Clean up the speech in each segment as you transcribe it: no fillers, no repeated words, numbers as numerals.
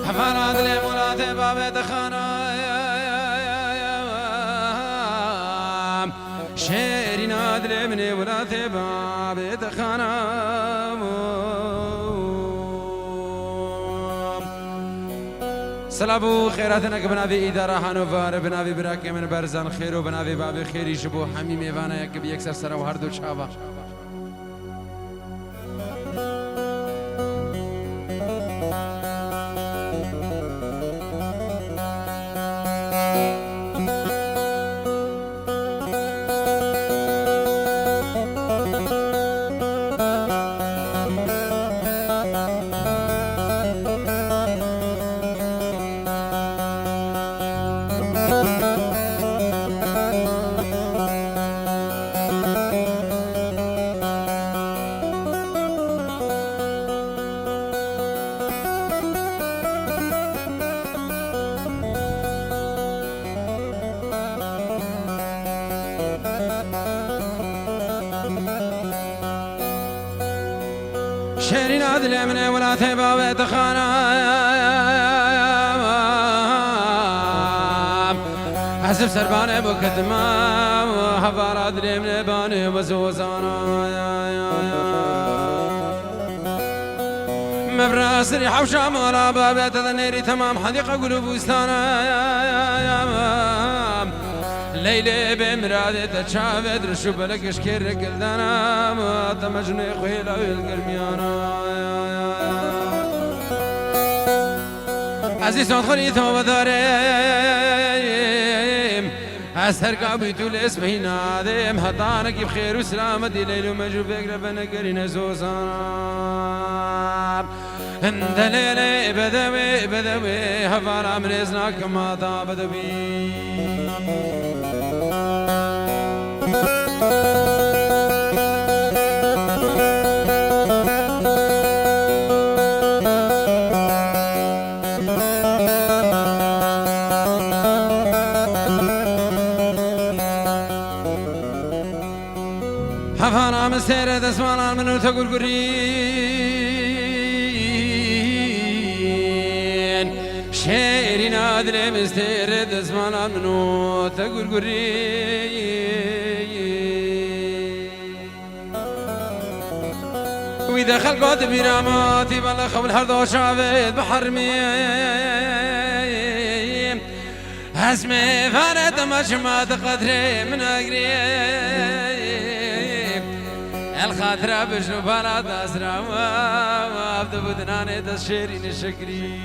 حفرات لي مراتي بابي خانة شيري نادلي مني مراتي بابي خانة سلابو خيراتنا بنابي إدارة هانوفر بنابي براكي من برزان خيرو بنابي بابي خيري شبو حمي ميوانا يكبي يكسر سرا وهردو شابا شيرين عدل من ولا تبا بتخانا حسب سربان بكتما حفار عدل من باني وزوزانا مبراسري حوشا مالا بابا تذنيري تمام حديقة قلوب وستانا ليلي بمرادي تشافد رشوب لك اشكير قلدانا ما تمجني خيلا القرميانا عزيز صدخلي ثوب ذاريم أسهر قابيتو الاسم نادم هطانك بخير وسلامة ليل ومجروب يقرب نقرين زوزان انت ليلي بدوي بدوي هفارا من ازناك ما طاب بدوي حفانا مسيرة تسمعنا منو تقول قرين شيري نادل مستيرة تسمعنا منو تقول قرين وإذا خلقت براماتي بلا خبل هردو شافت بحرمي اسمي فانت مشمات قدري من أقريب الخاطرة بشنو فرات أسرع وابد بدناني تشيرين الشكري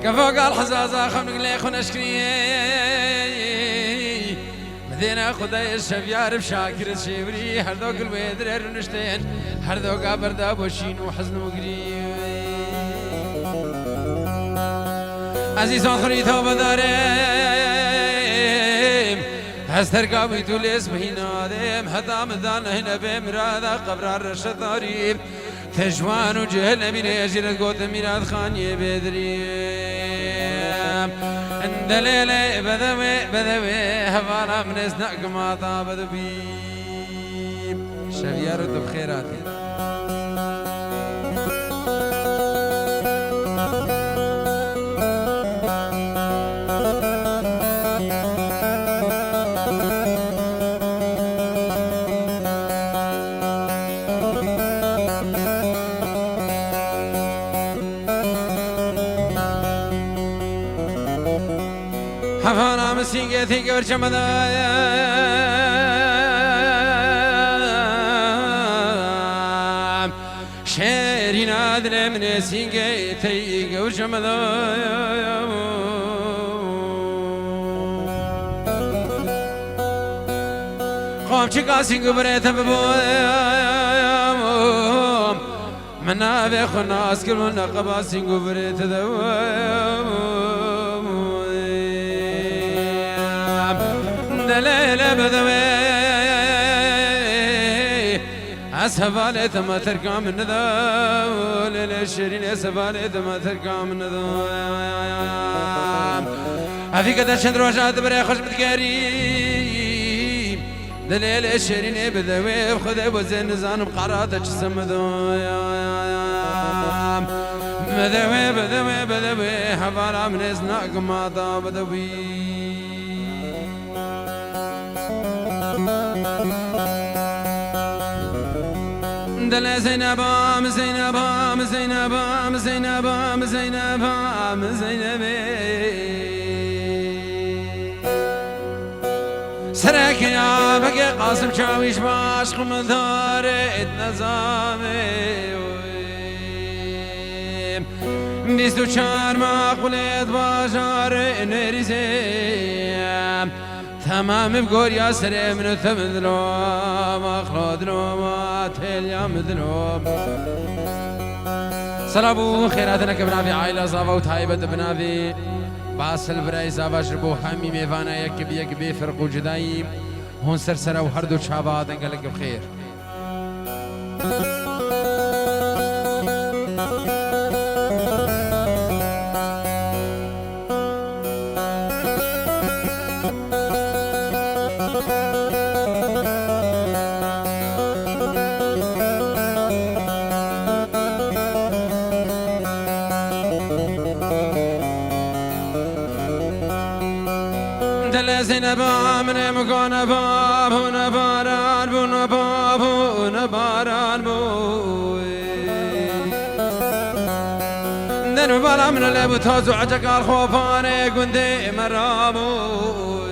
كفوق الحزازة خمنق لي خون أشكري مدينة خداي الشبيار بشاكر الشبري هردوك الويدر ونشتين هردوك أبردا بوشين وحزن وقري عزيز أخري توبة داريم هستر قابيتو الاسم نادم حتى مدان هنا بمرادا قبر الرشد ضريب تجوان وجهل من يجرد قوت ميراد خاني بدريم عند ليلة بدوي هفانا من اسناك ما طاب دبيب شبيار ودب خيراتي حفانا مسيقتي قبر شمدايا شيري نادل من سيقتي قبر شمدايا قوم شقاسي قبريت ببويا من نابي خناس كل من قباسي قبريت دوايا دليل بدوي أسفالي ما تركا من ذا للشرين أسفالي ما تركا من ذا أفيك دشن روجات بري خوش بتقريب دليل الشرين بدوي بخذ وزن نزان بقراتك سمدو بدوي بدوي بدوي حفارة من إزناق ماضا بدوي دل زينبا مزينبا مزينبا مزينبا مزينبا مزينبا سرك يا بقي قاسم شاويش باشق مدارت نظامي بیست و چهار مقبولت باشار نریزم تمام بگوریا سر منو تمدلوم اخلادلوم اتلیا مدلوم سلابو خیراتنا که بنابی عائله زاوا و تایبت بنابی باسل برای زاوا جربو همی میوانا یک بی فرق و جدایی هون سرسره و هر دو چابا دنگلک بخیر زينبا من مكان باب ونباران باب ونباران بو دنو بالا من اللي بتوزو عجك الخوفاني قندي مرامو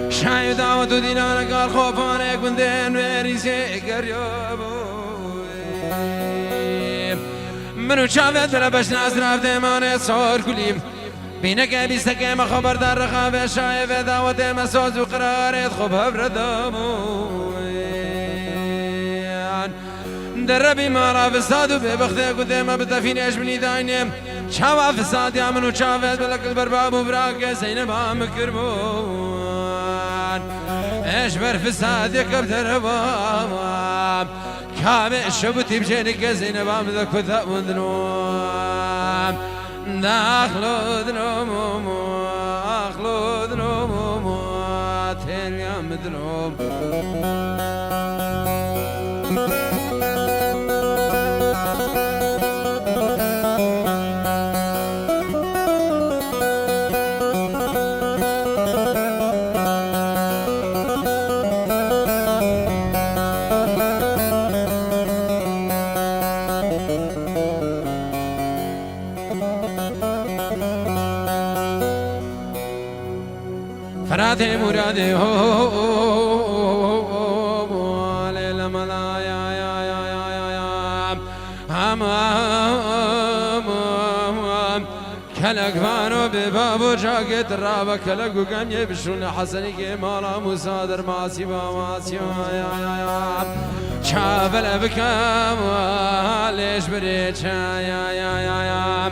شايو داوتو دينانك الخوفاني قندي نويريسي قريبو منو شافت بلا باش ناس رافدي ماني صور كليم بينك بيستك ما خبر در رخاب شايف دعوت مساز وقرارت خب هبردامون دربي ما را فساد وببخته قدام بتفين ايش بني داينم شاوا فساد يا منو شافت بلك البرباب وبراك زينبا مكرمون ايش بر فساد يكب دربام كامل شبتي بجينك زينبا مذك فذا مذنوم داخلو دنومو اخلو دنومو تليا مدنوم فراتي مرادي هو ليلة ملايا يا كلك فانو ببابو جاكت رابا كلك وقام يبشون حسني كمالا مصادر ماسي باماسي يا شافل بكام ليش بريتش يا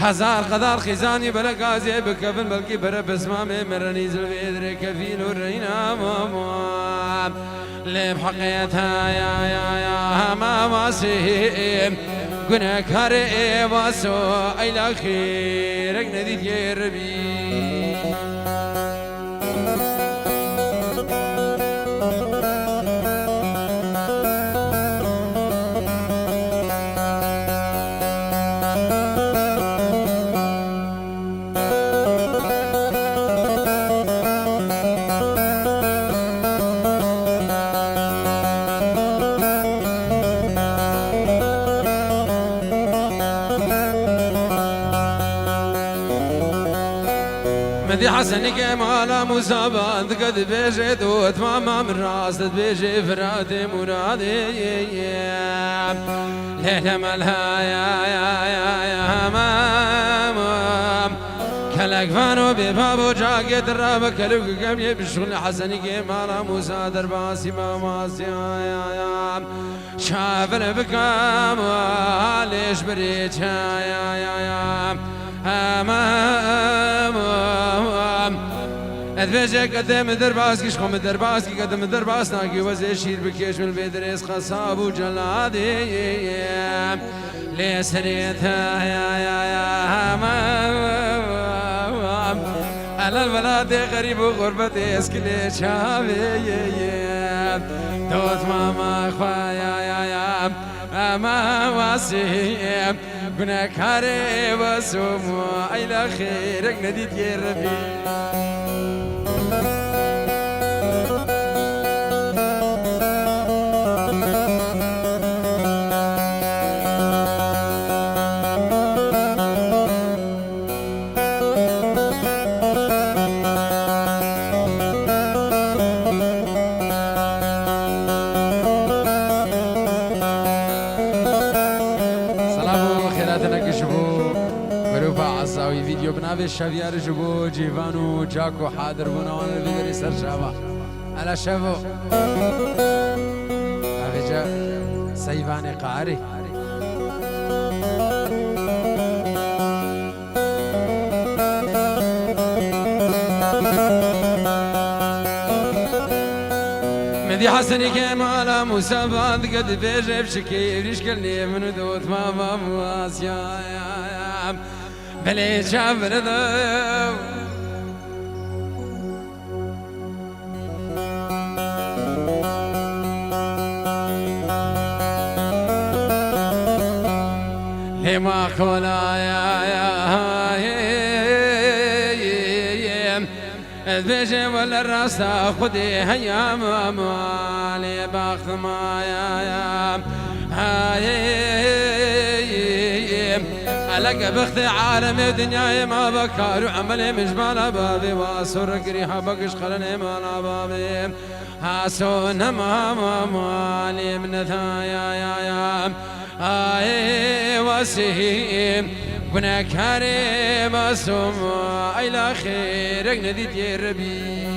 هزار قدر خزاني بلا قازي بكفن بلكي برا بسمامي مرنيز الفيدر كفيل ورينا ماما لب حقيتها يا ماما سيم قنا كاري واسو ايلا خيرك نديد يا ربي مدي حسنك مالا مصابات قد بيجي دوت ماما من راس بيجي فرادي مرادي ليلة مالها يا ماما كلك فانو ببابو جاكت الرابا كلوك قم يبشون حسنك مالا مصادر باسي ماماسي يا شافر بكام ليش بريتش يا ادفجك قدام درباس كيش خم درباس كي قدام درباس ناقي وزي شير بكيش من البدريس خصاب وجلادي لي سريتها يا على البلاد غريب وغربتي اسكلي شابي دوت ماما خوايا يا ما واسيم قنا كاري بسوم إلى خيرك نديت يا ربي فيديو بنابي الشافيار جبو جيفانو جاكو حاضر بناون الفيديو سر شابا على شافو أفجا سيفاني قاري مدي حسني كمالا مسابات قد بيجي بشكي ريشكلني من دوت ما مواسيا بلي شافر ذو لما قولا يا البيجي ولا الراس خدي هيا مالي باخذ ما يا لك بخت عالم الدنيا ما بكار وعملي مجمال بابي واسر قريحة بقش خلني مال بابي هاسون ما مالي من ثايا يا وسيم كنا كريم اسوم الى خيرك نديت يا ربي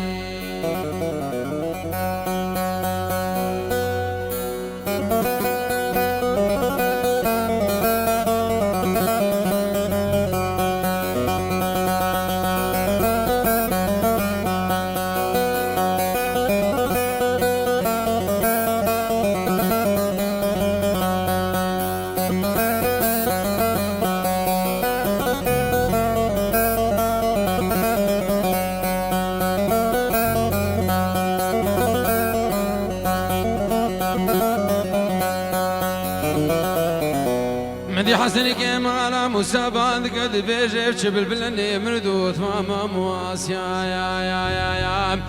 مدي حسني كمالا مسابات قد بيجي بشبل بلني مردوت ماما مواسيا يا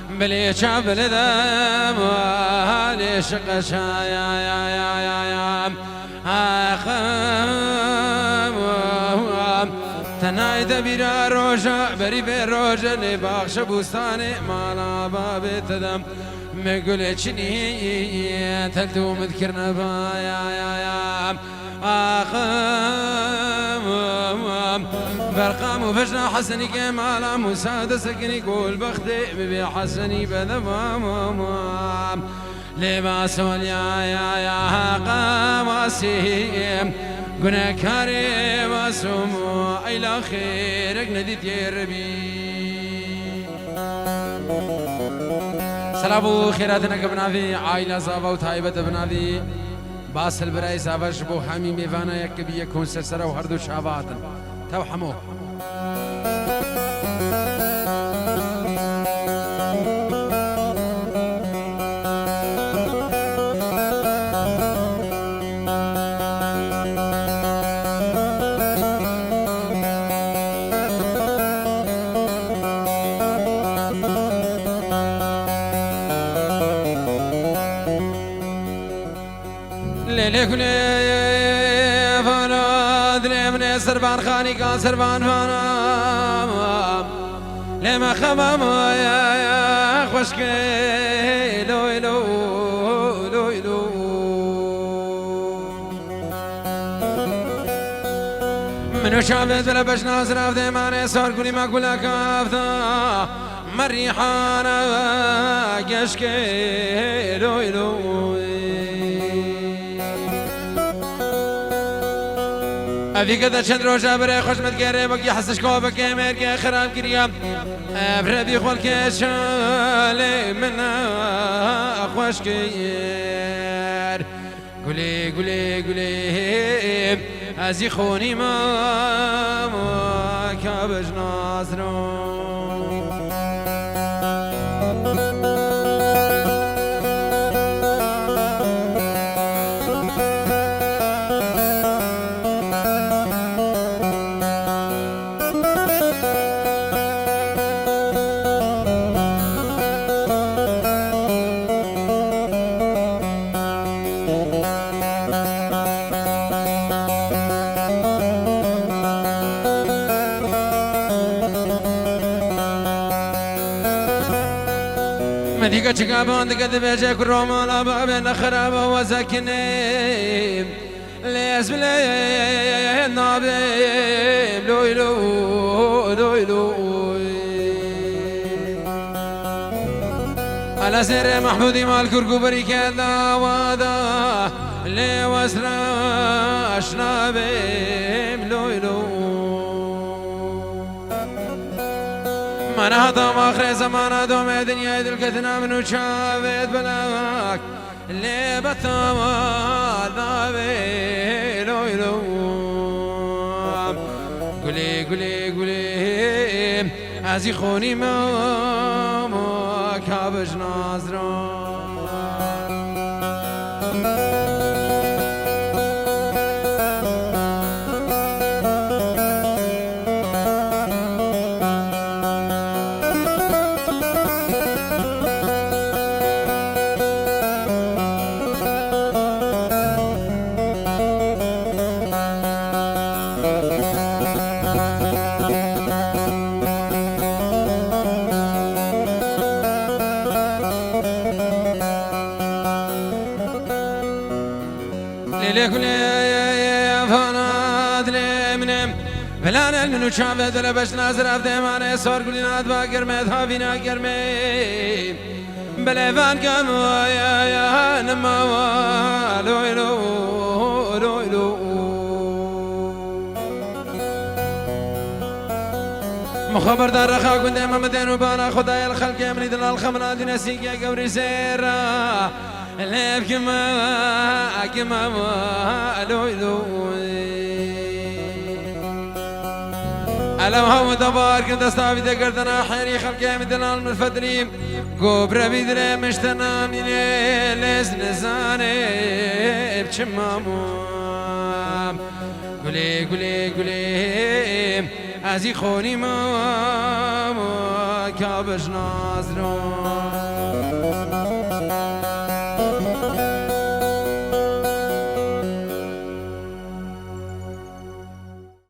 بلي شابل ذا موالي شقشا يا تناي دبيرا روجا بري في روجا نباخش بوستاني مالا بابي تدم مقول شني تلتو مذكرنا بايا برقام وفجنا حسني كمالا مساعدة سكني قول بختي ببي حسني بذمام لباس يا قواسيم قنا كريم اسمو الى خيرك نديت يا ربي سلامو خيراتنا قبنا في عائلة صافا وتايبة بنا في باس البراي صافا شبو حامي ميفانا يكبي يكون سلسلة وهردو شاباتن توحمو ليك لي فراد لمن سربان خاني كان سربان فانا لما خمام يا خوشك لو لو لو لو منو شافت بلا باش ناصر افدي ماني صار كوني ما كلها كافتا مريحانا قشك لو لو أفي كذا شندرو جابر خوش متقري بقي حسش كوبك كمير كي خراب كريم أفربي خول كشالي من أخوش كير قولي قولي قولي أزي خوني ما كابج ناصرون مديكا تشكابون دقد بيجاك الرومان بابنا خراب وسكنيم ليس بلي النابيم لويلو لويلو على سر محمودي مال كركوبري كذا وادا لي وسراش نابيم لويلو من هضم آخر زمان دوم دنيا دلكتنا منو شافت بلاك اللي بطوال ذابي لويلو قولي قولي قولي ازي خوني ما كابج نازران ليك لي فناد لي منم فلان المنو شافت لبش نازر أفدي ماني صور قلنا أدبا قرمت هافينا قرمي بلفان كم يا نما لويلو لويلو مخبر دار رخا كنت مدين وبانا خدايا الخلق يمني دل الخمرات نسيك يا قوري سيرا اللي كما لويلو ألم هو دبار كنت استعبي ذكرتنا حيري خلقي مدنا المفدريم قبر بيدري مشتناني ليس نزاني بشمامام قولي قولي قولي ازي خوني ما كابش نازرون